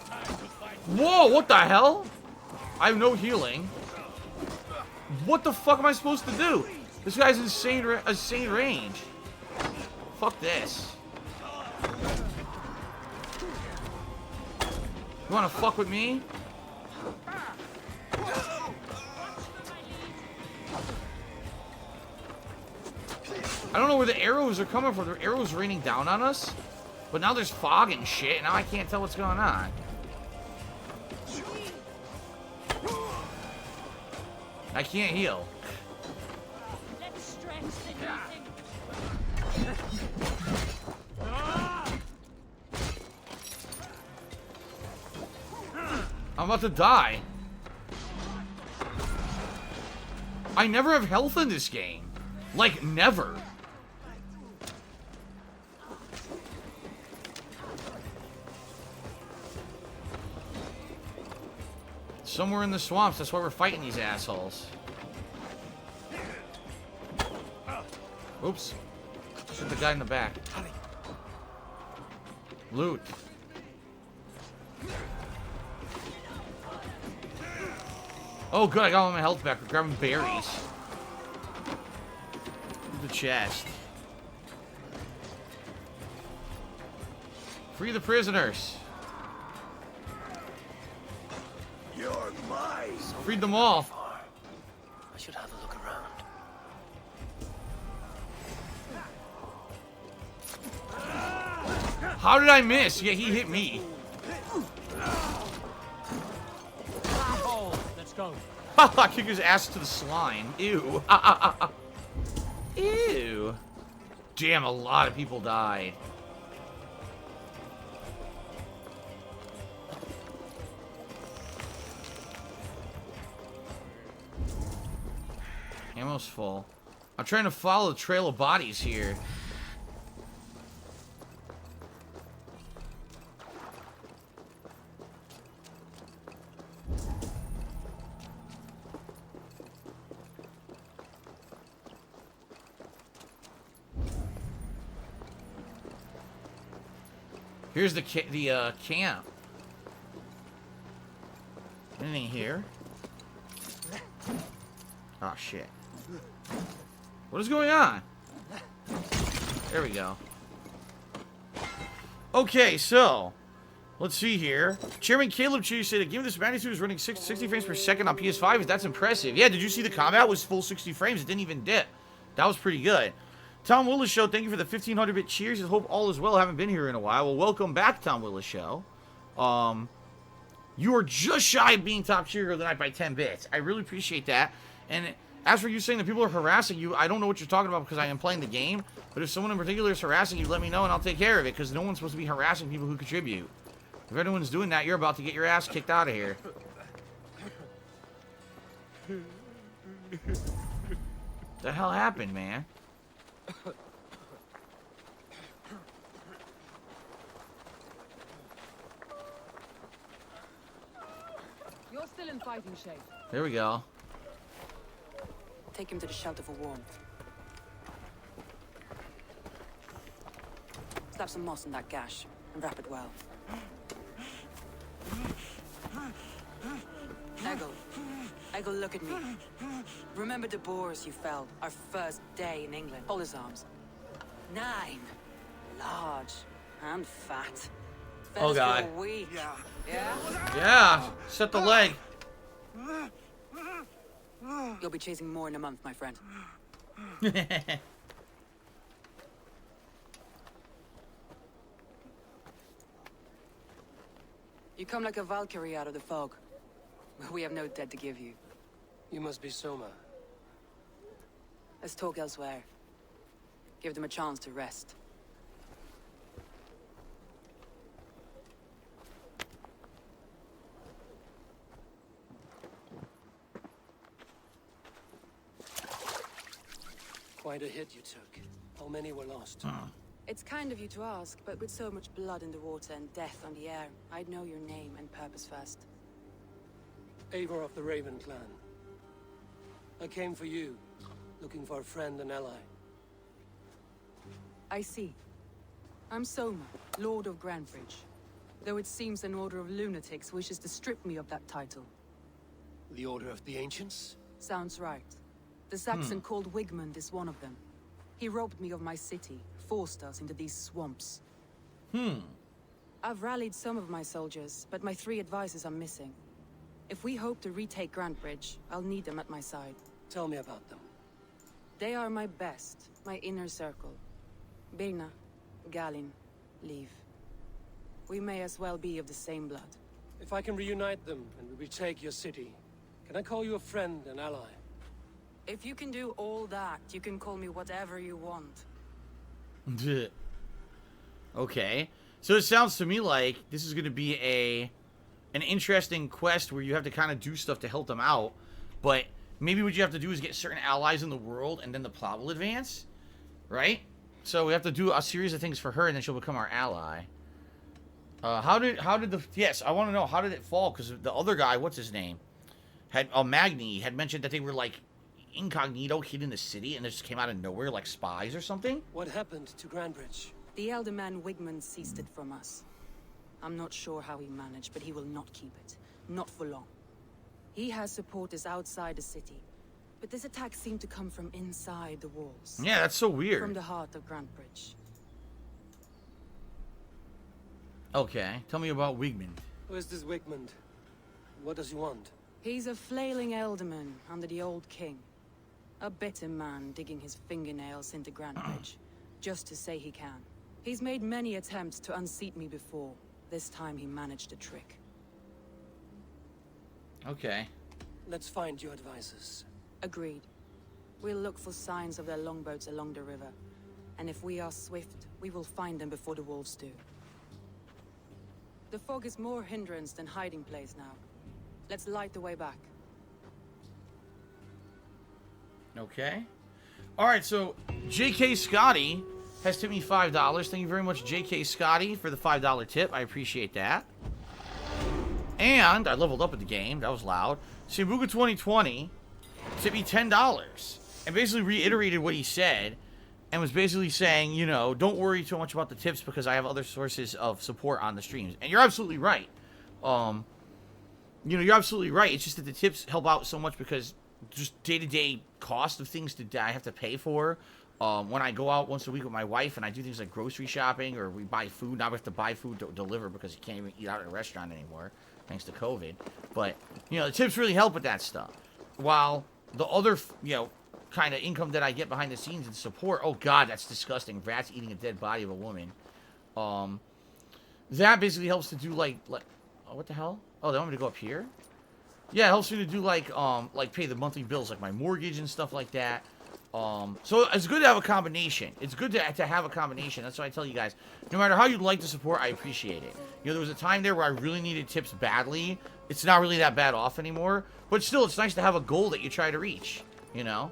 Whoa, what the hell? I have no healing. What the fuck am I supposed to do? This guy's insane range. Fuck this. You wanna fuck with me? I don't know where the arrows are coming from. The arrows raining down on us. But now there's fog and shit. And now I can't tell what's going on. I can't heal. Let's stretch the meeting. I'm about to die. I never have health in this game. Like, never. Somewhere in the swamps. That's why we're fighting these assholes. Oops. Shoot the guy in the back. Loot. Oh, good. I got all my health back. We're grabbing berries. The chest. Free the prisoners. You're mine. Freed them all. I should have a look around. How did I miss? Yeah, he hit me. Let's go. Kick his ass to the slime. Ew. Ew. Damn, a lot of people died. Ammo's full. I'm trying to follow the trail of bodies here. Here's the camp. Anything here? Oh shit. What is going on? There we go. Okay, so let's see here. Chairman Caleb Chu said a game of this magnitude is running 60 frames per second on PS5. That's impressive. Yeah, did you see the combat was full 60 frames? It didn't even dip. That was pretty good. Tom Willis Show, thank you for the 1500-bit cheers. I hope all is well. I haven't been here in a while. Well, welcome back, Tom Willis Show. You are just shy of being top cheerer of the night by 10 bits. I really appreciate that. And as for you saying that people are harassing you, I don't know what you're talking about because I am playing the game. But if someone in particular is harassing you, let me know and I'll take care of it because no one's supposed to be harassing people who contribute. If anyone's doing that, you're about to get your ass kicked out of here. The hell happened, man? You're still in fighting shape. There we go. Take him to the shelter for warmth. Slap some moss in that gash and wrap it well. Eggle, look at me. Remember the boars you felled our first day in England? Hold his arms. 9. Large and fat. Oh, God. For a week. Yeah. Yeah? Yeah, set the leg. You'll be chasing more in a month, my friend. You come like a Valkyrie out of the fog. We have no debt to give you. You must be Soma. Let's talk elsewhere. Give them a chance to rest. Quite a hit you took. How many were lost? It's kind of you to ask, but with so much blood in the water and death on the air, I'd know your name and purpose first. Eivor of the Raven clan. I came for you, looking for a friend and ally. I see. I'm Soma, Lord of Grandbridge. Though it seems an order of lunatics wishes to strip me of that title. The Order of the Ancients? Sounds right. The Saxon called Wigmund is one of them. He robbed me of my city, forced us into these swamps. I've rallied some of my soldiers, but my 3 advisors are missing. If we hope to retake Grantbridge, I'll need them at my side. Tell me about them. They are my best, my inner circle. Birna, Galin, Leave. We may as well be of the same blood. If I can reunite them and we retake your city, can I call you a friend and ally? If you can do all that, you can call me whatever you want. Okay. So it sounds to me like this is going to be an interesting quest where you have to kind of do stuff to help them out. But maybe what you have to do is get certain allies in the world and then the plot will advance. Right? So we have to do a series of things for her and then she'll become our ally. Yes, I want to know, how did it fall? Because the other guy, what's his name? Magni had mentioned that they were like incognito hid in the city and they just came out of nowhere like spies or something? What happened to Grandbridge? The elder man Wigman seized it from us. I'm not sure how he managed, but he will not keep it. Not for long. He has supporters outside the city, but this attack seemed to come from inside the walls. Yeah, that's so weird. From the heart of Grandbridge. Okay, tell me about Wigman. Who is this Wigmund? What does he want? He's a flailing elderman under the old king. A bitter man digging his fingernails into Grandbridge, just to say he can. He's made many attempts to unseat me before. This time he managed a trick. Okay. Let's find your advisors. Agreed. We'll look for signs of their longboats along the river. And if we are swift, we will find them before the wolves do. The fog is more hindrance than hiding place now. Let's light the way back. Okay. Alright, so J.K. Scotty has tipped me $5. Thank you very much, J.K. Scotty, for the $5 tip. I appreciate that. And I leveled up in the game. That was loud. Sambuca 2020 tipped me $10. And basically reiterated what he said. And was basically saying, you know, don't worry too much about the tips because I have other sources of support on the streams. And you're absolutely right. You know, you're absolutely right. It's just that the tips help out so much because just day-to-day cost of things that I have to pay for. When I go out once a week with my wife and I do things like grocery shopping or we buy food. Now we have to buy food to deliver because you can't even eat out at a restaurant anymore thanks to COVID. But, you know, the tips really help with that stuff. While the other, you know, kind of income that I get behind the scenes and support. Oh god, that's disgusting. Rats eating a dead body of a woman. That basically helps to do like oh, what the hell? Oh, they want me to go up here? Yeah, it helps me to do like pay the monthly bills, like my mortgage and stuff like that. So it's good to have a combination. It's good to have a combination. That's why I tell you guys, no matter how you'd like to support, I appreciate it. You know, there was a time there where I really needed tips badly. It's not really that bad off anymore, but still, it's nice to have a goal that you try to reach, you know?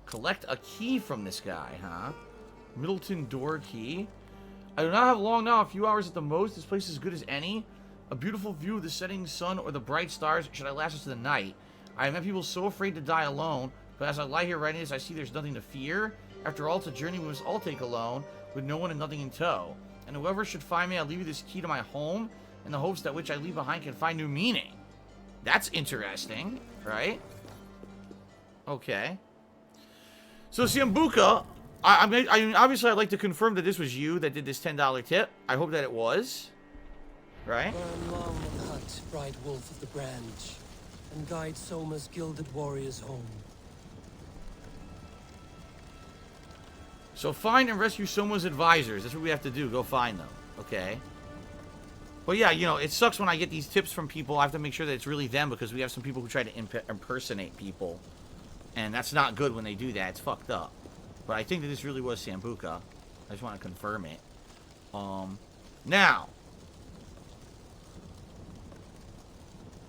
Collect a key from this guy, huh? Middleton door key. I do not have long now, a few hours at the most. This place is as good as any. A beautiful view of the setting sun or the bright stars should I last us to the night. I have met people so afraid to die alone, but as I lie here writing this, I see there's nothing to fear. After all, it's a journey we must all take alone, with no one and nothing in tow. And whoever should find me, I'll leave you this key to my home, in the hopes that which I leave behind can find new meaning. That's interesting, right? Okay. So, Sambuca, I obviously I'd like to confirm that this was you that did this $10 tip. I hope that it was. Right? Burn long and hut, bright wolf of the branch, and guide Soma's gilded warriors home. So find and rescue Soma's advisors. That's what we have to do. Go find them. Okay. But yeah, you know, it sucks when I get these tips from people. I have to make sure that it's really them because we have some people who try to impersonate people. And that's not good when they do that. It's fucked up. But I think that this really was Sambuca. I just want to confirm it. Now.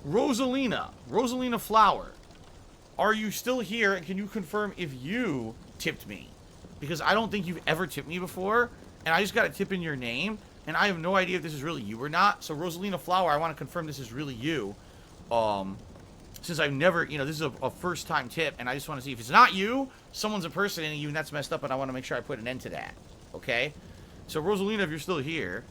Rosalina Flower. Are you still here? And can you confirm if you tipped me? Because I don't think you've ever tipped me before. And I just got a tip in your name. And I have no idea if this is really you or not. So Rosalina Flower, I want to confirm this is really you. Since I've never, you know, this is a first time tip. And I just want to see if it's not you, someone's impersonating you and that's messed up. And I want to make sure I put an end to that. Okay? So Rosalina, if you're still here,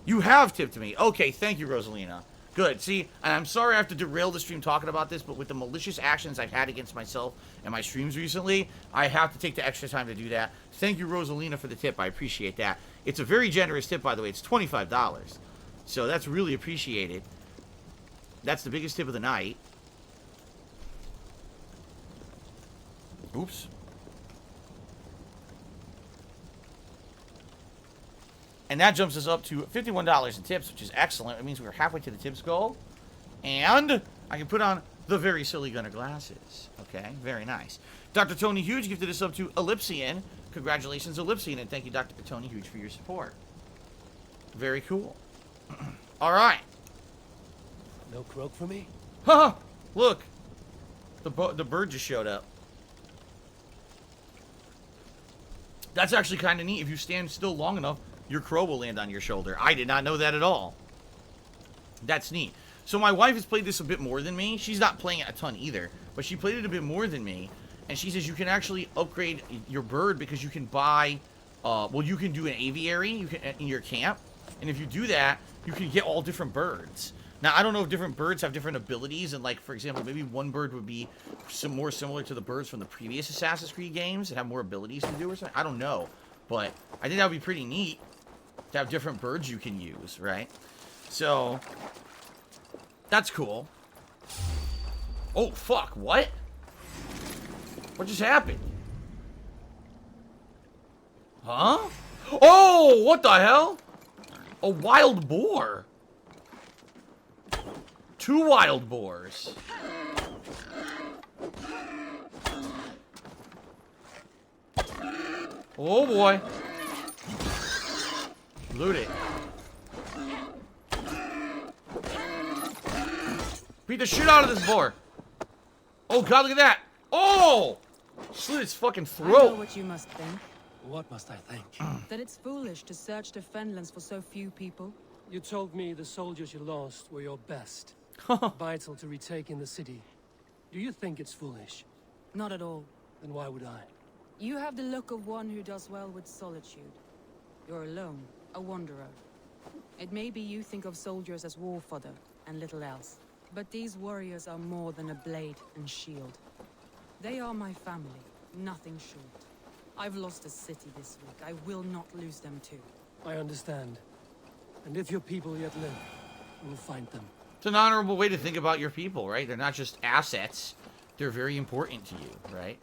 you have tipped me. Okay, thank you, Rosalina. Good. See, and I'm sorry I have to derail the stream talking about this, but with the malicious actions I've had against myself and my streams recently, I have to take the extra time to do that. Thank you, Rosalina, for the tip. I appreciate that. It's a very generous tip, by the way. It's $25. So that's really appreciated. That's the biggest tip of the night. Oops. And that jumps us up to $51 in tips, which is excellent. It means we're halfway to the tips goal. And I can put on the very silly Gunner glasses. Okay, very nice. Dr. Tony Huge gifted us up to Ellipsian. Congratulations, Ellipsian, and thank you, Dr. Tony Huge, for your support. Very cool. All right. No croak for me? Haha! Look. The bird just showed up. That's actually kind of neat. If you stand still long enough, your crow will land on your shoulder. I did not know that at all. That's neat. So my wife has played this a bit more than me. She's not playing it a ton either, but she played it a bit more than me. And she says you can actually upgrade your bird because you can buy, well, you can do an aviary in your camp. And if you do that, you can get all different birds. Now, I don't know if different birds have different abilities. And, like, for example, maybe one bird would be more similar to the birds from the previous Assassin's Creed games and have more abilities to do or something. I don't know. But I think that would be pretty neat to have different birds you can use, right? So, that's cool. Oh, fuck. What? What just happened? Huh? Oh, what the hell? A wild boar. 2 wild boars. Oh boy. Loot it. Beat the shit out of this boar. Oh god, look at that. Oh! Slit its fucking I know throat. what you must think. What must I think? That it's foolish to search the Fenlands for so few people. You told me the soldiers you lost were your best. Vital to retaking the city. Do you think it's foolish? Not at all. Then why would I? You have the look of one who does well with solitude. You're alone, a wanderer. It may be you think of soldiers as war fodder and little else. But these warriors are more than a blade and shield. They are my family, nothing short. I've lost a city this week. I will not lose them too. I understand. And if your people yet live, we'll find them. It's an honorable way to think about your people, right? They're not just assets. They're very important to you, right?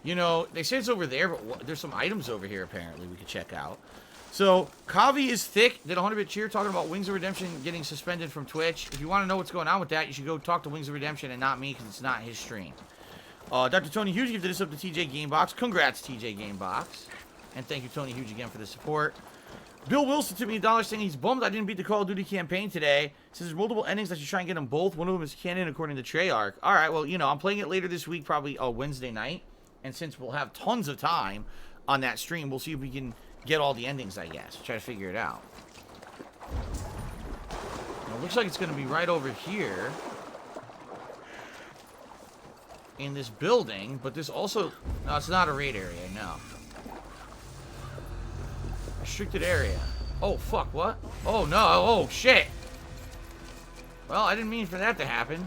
You know, they say it's over there, but there's some items over here, apparently, we could check out. So, Kavi is thick. Did 100-bit cheer talking about Wings of Redemption getting suspended from Twitch. If you want to know what's going on with that, you should go talk to Wings of Redemption and not me, because it's not his stream. Dr. Tony Hughes gifted this up to TJ Gamebox. Congrats, TJ Gamebox. And thank you, Tony Hughes, again for the support. Bill Wilson took me $1 saying he's bummed I didn't beat the Call of Duty campaign today. Says there's multiple endings. I should try and get them both. One of them is canon according to Treyarch. All right, well, you know, I'm playing it later this week, probably Wednesday night. And since we'll have tons of time on that stream, we'll see if we can get all the endings, I guess. Try to figure it out. Now, it looks like it's going to be right over here in this building, but this also... No, it's not a raid area, no. Restricted area. Oh, fuck, what? Oh, no. Oh, shit. Well, I didn't mean for that to happen.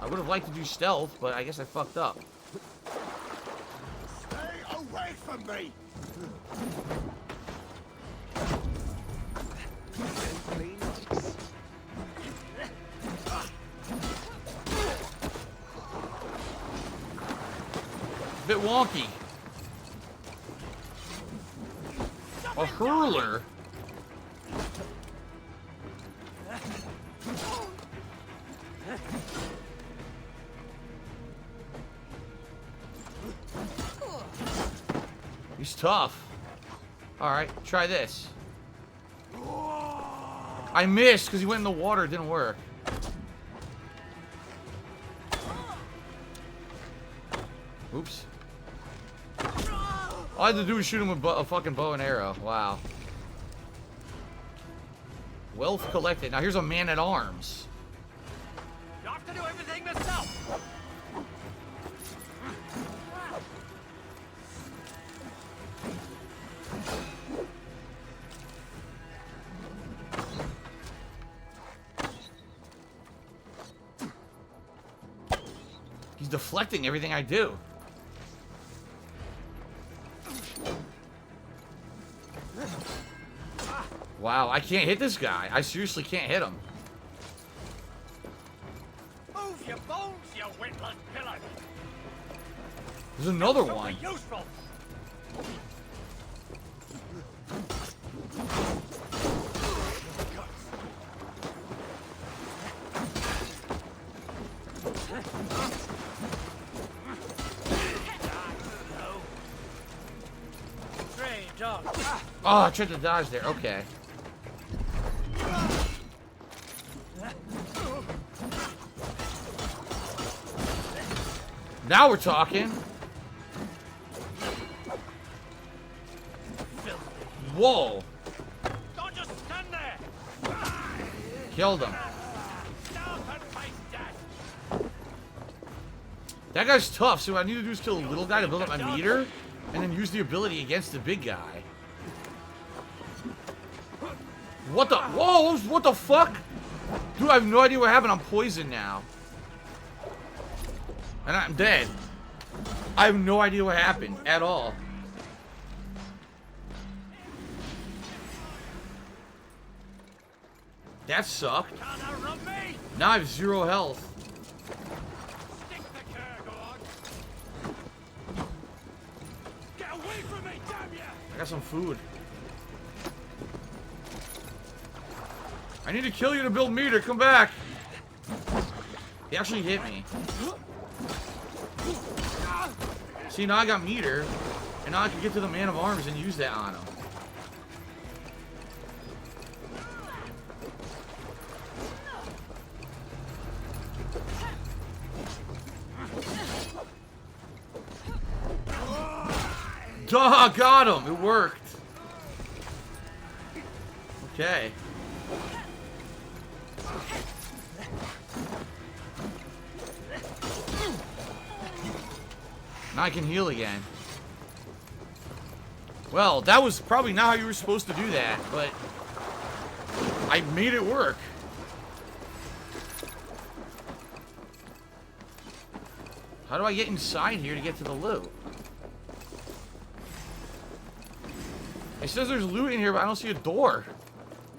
I would have liked to do stealth, but I guess I fucked up. Stay away from me! Bit wonky. A hurler? He's tough. Alright, try this. I missed because he went in the water. It didn't work. Oops. All I had to do was shoot him with a fucking bow and arrow. Wow. Wealth collected. Now here's a man-at-arms. You have to do everything yourself! He's deflecting everything I do. Wow, I can't hit this guy. I seriously can't hit him. Move your bones, you witless pillar! There's another one. Useful! Oh, I tried to dodge there. Okay. Now we're talking. Whoa. Don't just stand there! Killed him. That guy's tough, so what I need to do is kill a little guy to build up my meter, and then use the ability against the big guy. What the? Whoa, what the fuck? Dude, I have no idea what happened. I'm poisoned now. And I'm dead. I have no idea what happened at all. That sucked. Now I have 0 health. Get away from me, damn ya! I got some food. I need to kill you to build meter. Come back. He actually hit me. See, now I got meter, and now I can get to the man of arms and use that on him. Duh, got him. It worked. Okay. Now I can heal again. Well, that was probably not how you were supposed to do that, but I made it work. How do I get inside here to get to the loot? It says there's loot in here, but I don't see a door.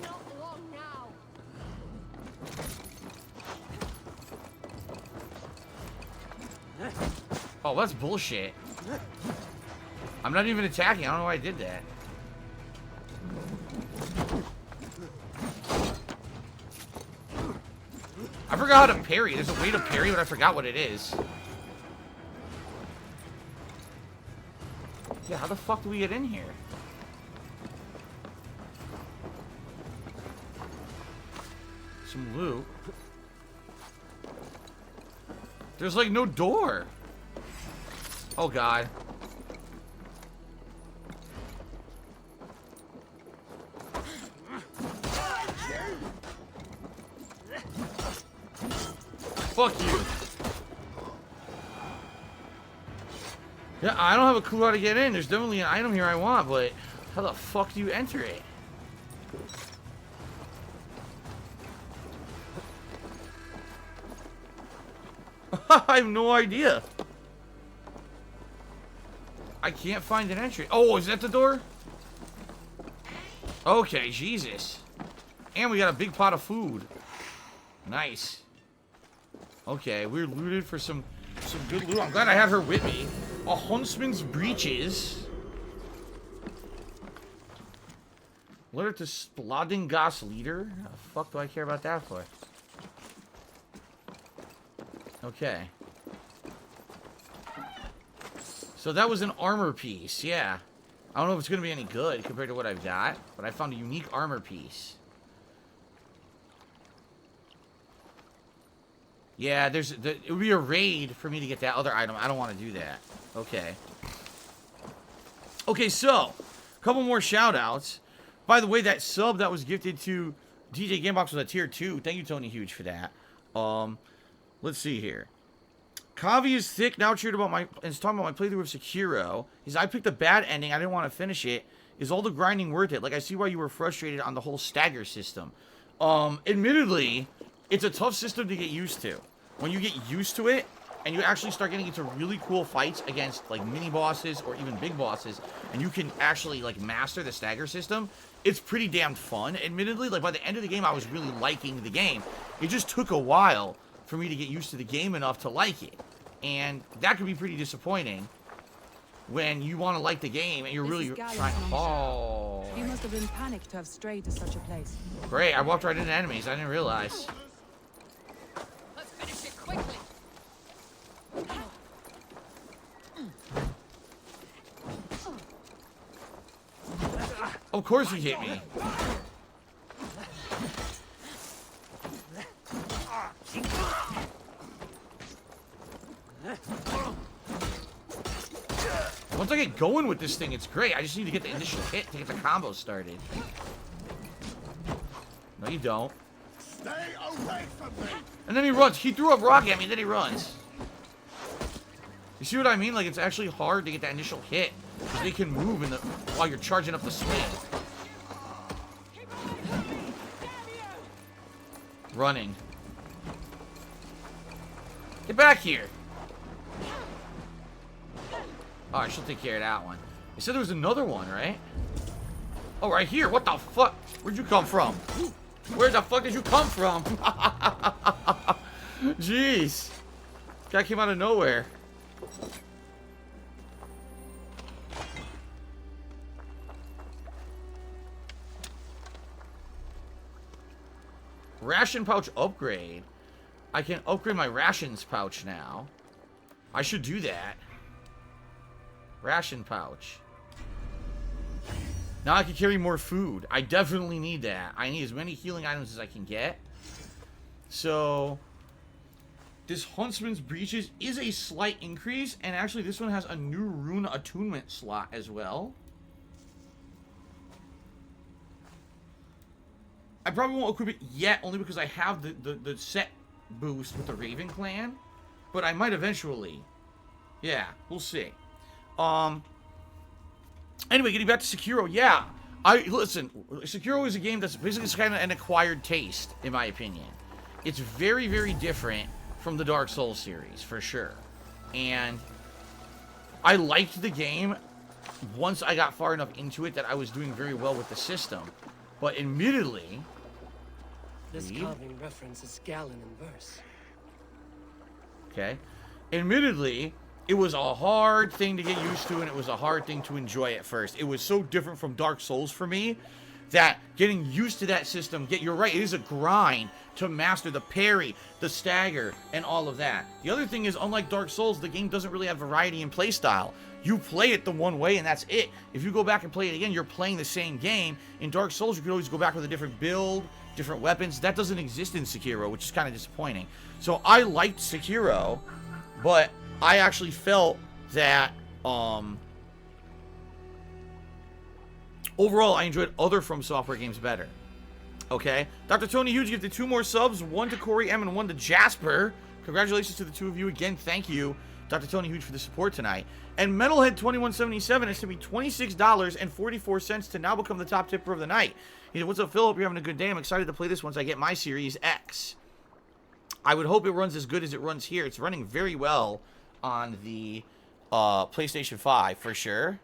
Not long now. Oh, that's bullshit. I'm not even attacking. I don't know why I did that. I forgot how to parry. There's a way to parry, but I forgot what it is. Yeah, how the fuck do we get in here? Some loot. There's like no door. Oh god. Fuck you. Yeah, I don't have a clue how to get in. There's definitely an item here I want, but how the fuck do you enter it? I have no idea. I can't find an entry. Oh, is that the door? Okay, Jesus. And we got a big pot of food. Nice. Okay, we're looted for some good loot. I'm glad I had her with me. A huntsman's breeches. Letter to Splodingas leader. How the fuck do I care about that for? Okay. So that was an armor piece, yeah. I don't know if it's going to be any good compared to what I've got, but I found a unique armor piece. Yeah, it would be a raid for me to get that other item. I don't want to do that. Okay. Okay, so, a couple more shout-outs. By the way, that sub that was gifted to DJ Gamebox was a tier 2. Thank you, Tony Huge, for that. Let's see here. Kavi is thick, now cheered about and is talking about my playthrough of Sekiro. I picked a bad ending, I didn't want to finish it. Is all the grinding worth it? Like, I see why you were frustrated on the whole stagger system. Admittedly, it's a tough system to get used to. When you get used to it, and you actually start getting into really cool fights against, like, mini-bosses or even big bosses, and you can actually, like, master the stagger system, it's pretty damn fun. Admittedly, like, by the end of the game, I was really liking the game. It just took a while for me to get used to the game enough to like it. And that could be pretty disappointing when you want to like the game and you're really trying. Oh. You must have been panicked to have strayed to such a place. Great, I walked right into enemies. I didn't realize. Let's finish it quickly. Of course he hit me. Once I get going with this thing, it's great. I just need to get the initial hit to get the combo started. No, you don't. Stay away from me. And then he runs. He threw a rock at me, then he runs. You see what I mean? Like, it's actually hard to get that initial hit. Because they can move while you're charging up the swing. Running. Get back here. Alright, she'll take care of that one. You said there was another one, right? Oh, right here. What the fuck? Where'd you come from? Where the fuck did you come from? Jeez. Guy came out of nowhere. Ration pouch upgrade. I can upgrade my rations pouch now. I should do that. Ration pouch. Now I can carry more food. I definitely need that. I need as many healing items as I can get. So, this Huntsman's Breeches is a slight increase. And actually, this one has a new rune attunement slot as well. I probably won't equip it yet, only because I have the set boost with the Raven Clan. But I might eventually. Yeah, we'll see. Anyway, getting back to Sekiro, yeah. Listen, Sekiro is a game that's basically kind of an acquired taste, in my opinion. It's very, very different from the Dark Souls series, for sure. And I liked the game once I got far enough into it that I was doing very well with the system. But admittedly... This carving references Galen in verse. Okay. Admittedly, it was a hard thing to get used to, and it was a hard thing to enjoy at first. It was so different from Dark Souls for me that getting used to that system, you're right, it is a grind to master the parry, the stagger, and all of that. The other thing is, unlike Dark Souls, the game doesn't really have variety in playstyle. You play it the one way, and that's it. If you go back and play it again, you're playing the same game. In Dark Souls, you could always go back with a different build, different weapons. That doesn't exist in Sekiro, which is kind of disappointing. So I liked Sekiro, but I actually felt that overall I enjoyed other From Software games better. Okay, Dr. Tony Hughes gifted 2 more subs, 1 to Corey M and 1 to Jasper. Congratulations to the 2 of you again. Thank you, Dr. Tony Hughes, for the support tonight. And Metalhead2177 has to be $26.44 to now become the top tipper of the night. He said, "What's up, Phil? Hope you're having a good day. I'm excited to play this once I get my Series X. I would hope it runs as good as it runs here. It's running very well on the PlayStation 5 for sure.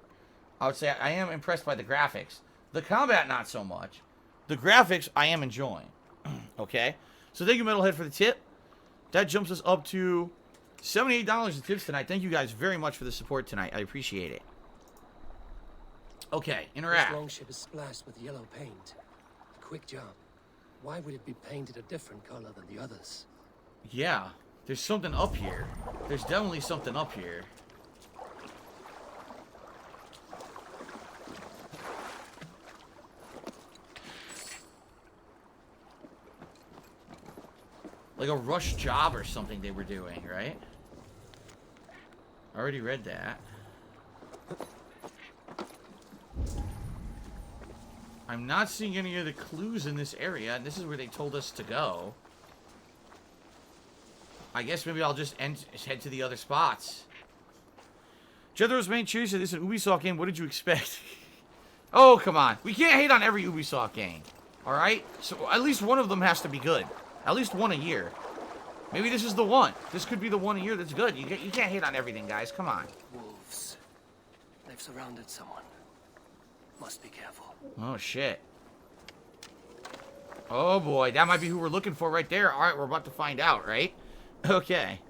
I would say I am impressed by the graphics. The combat, not so much. The graphics, I am enjoying. Okay? So thank you, Metalhead, for the tip. That jumps us up to $78 in tips tonight. Thank you guys very much for the support tonight. I appreciate it. Okay, interact. This longship is splashed with yellow paint. A quick job. Why would it be painted a different color than the others? Yeah, there's something up here. There's definitely something up here. Like a rush job or something they were doing, right? I already read that. I'm not seeing any of the clues in this area, and this is where they told us to go. I guess maybe I'll just head to the other spots. Jethro's main cheers said, "This is an Ubisoft game. What did you expect?" Oh, come on. We can't hate on every Ubisoft game. Alright? So at least one of them has to be good. At least one a year. Maybe this is the one. This could be the one a year that's good. You can't hate on everything, guys. Come on. Wolves. They've surrounded someone. Must be careful. Oh, shit. Oh, boy. That might be who we're looking for right there. Alright, we're about to find out, right? Okay.